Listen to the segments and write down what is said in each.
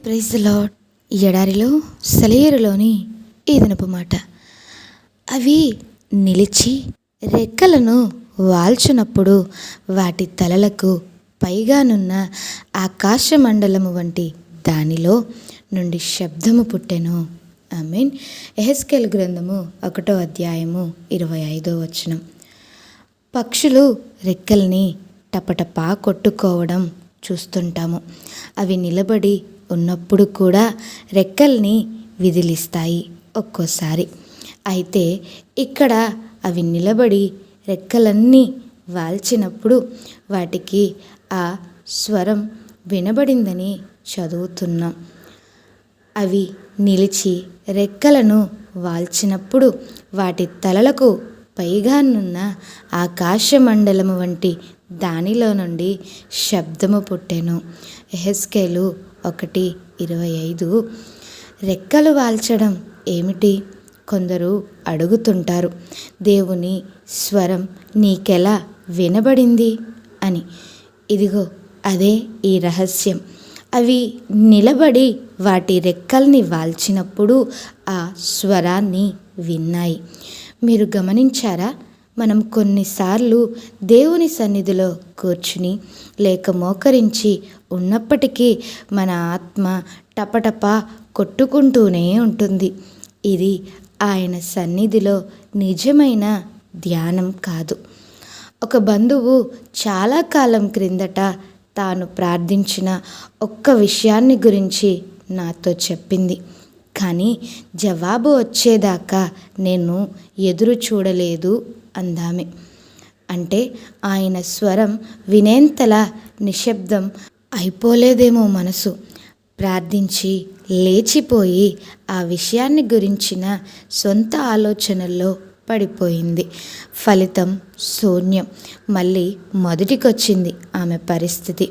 Praise the lord. ఎడారిలో సెలయేరులోని ఈ దినపు మాట. అవి నిలిచి రెక్కలను వాల్చినప్పుడు వాటి తలలకు పైగానున్న ఆకాశమండలము వంటి దానిలో నుండి శబ్దము పుట్టెను. ఆమేన్. యెహెజ్కేలు గ్రంథము 1వ అధ్యాయము 25వ వచనం. పక్షులు రెక్కల్ని టపటపా కొట్టుకోవడం చూస్తుంటాము. అవి నిలబడి ఉన్నప్పుడు కూడా రెక్కల్ని విదిలిస్తాయి ఒక్కోసారి. అయితే ఇక్కడ అవి నిలబడి రెక్కలన్నీ వాల్చినప్పుడు వాటికి ఆ స్వరం వినబడిందని చదువుతున్నాం. అవి నిలిచి రెక్కలను వాల్చినప్పుడు వాటి తలలకు పైగానున్న ఆకాశమండలము వంటి దానిలో నుండి శబ్దము పుట్టెను. యెహెజ్కేలు 1:25. రెక్కలు వాల్చడం ఏమిటి? కొందరు అడుగుతుంటారు, దేవుని స్వరం నీకెలా వినబడింది అని. ఇదిగో అదే ఈ రహస్యం. అవి నిలబడి వాటి రెక్కల్ని వాల్చినప్పుడు ఆ స్వరాన్ని విన్నాయి. మీరు గమనించారా? మనం కొన్నిసార్లు దేవుని సన్నిధిలో కూర్చుని లేక మోకరించి ఉన్నప్పటికీ మన ఆత్మ టపటప కొట్టుకుంటూనే ఉంటుంది. ఇది ఆయన సన్నిధిలో నిజమైన ధ్యానం కాదు. ఒక బంధువు చాలా కాలం క్రిందట తాను ప్రార్థించిన ఒక్క విషయాన్ని గురించి నాతో చెప్పింది. కానీ జవాబు వచ్చేదాకా నేను ఎదురు చూడలేదు అందామె. అంటే ఆయన స్వరం వినేంతలా నిశ్శబ్దం అయిపోలేదేమో మనసు. ప్రార్థించి లేచిపోయి ఆ విషయాన్ని గురించిన సొంత ఆలోచనల్లో పడిపోయింది. ఫలితం శూన్యం. మళ్ళీ మొదటికొచ్చింది ఆమె పరిస్థితి.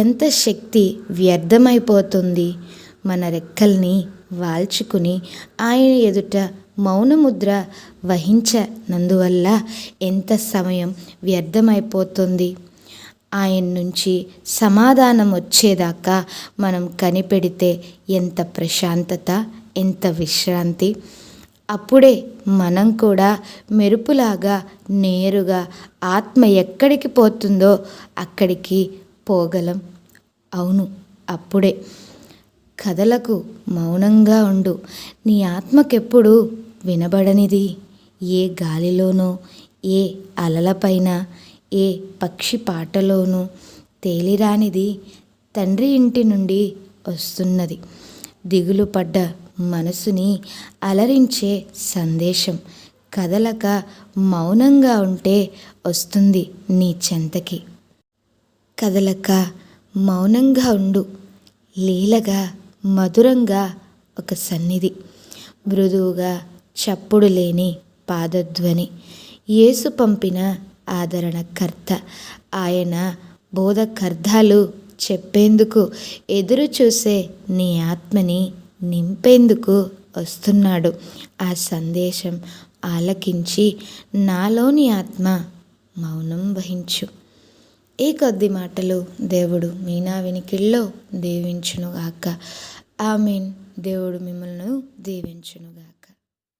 ఎంత శక్తి వ్యర్థమైపోతుంది. మన రెక్కల్ని వాల్చుకుని ఆయన ఎదుట మౌనముద్ర వహించనందువల్ల ఎంత సమయం వ్యర్థమైపోతుంది. ఆయన నుంచి సమాధానం వచ్చేదాకా మనం కనిపెడితే ఎంత ప్రశాంతత, ఎంత విశ్రాంతి. అప్పుడే మనం కూడా మెరుపులాగా నేరుగా ఆత్మ ఎక్కడికి పోతుందో అక్కడికి పోగలం. అవును, అప్పుడే. కథలకు మౌనంగా ఉండు. నీ ఆత్మకెప్పుడు వినబడనిది ఏ గాలిలోనో, ఏ అలలపైన, ఏ పక్షి పాటలోనూ తేలిరానిది తండ్రి ఇంటి నుండి వస్తున్నది. దిగులు పడ్డ మనసుని అలరించే సందేశం. కదలక మౌనంగా ఉంటే వస్తుంది నీ చెంతకి. కదలక మౌనంగా ఉండు. లీలగా మధురంగా ఒక సన్నిధి. మృదువుగా చప్పుడు లేని పాదధ్వని. యేసు పంపిన ఆదరణకర్త. ఆయన బోధకర్థాలు చెప్పేందుకు ఎదురు చూసే నీ ఆత్మని నింపేందుకు వస్తున్నాడు. ఆ సందేశం ఆలకించి నాలోని ఆత్మ మౌనం వహించు. ఈ కొద్ది మాటలు దేవుడు మీ నా వినికిడిలో దీవించునుగాక. ఆమేన్. దేవుడు మిమ్మల్ని దీవించునుగాక.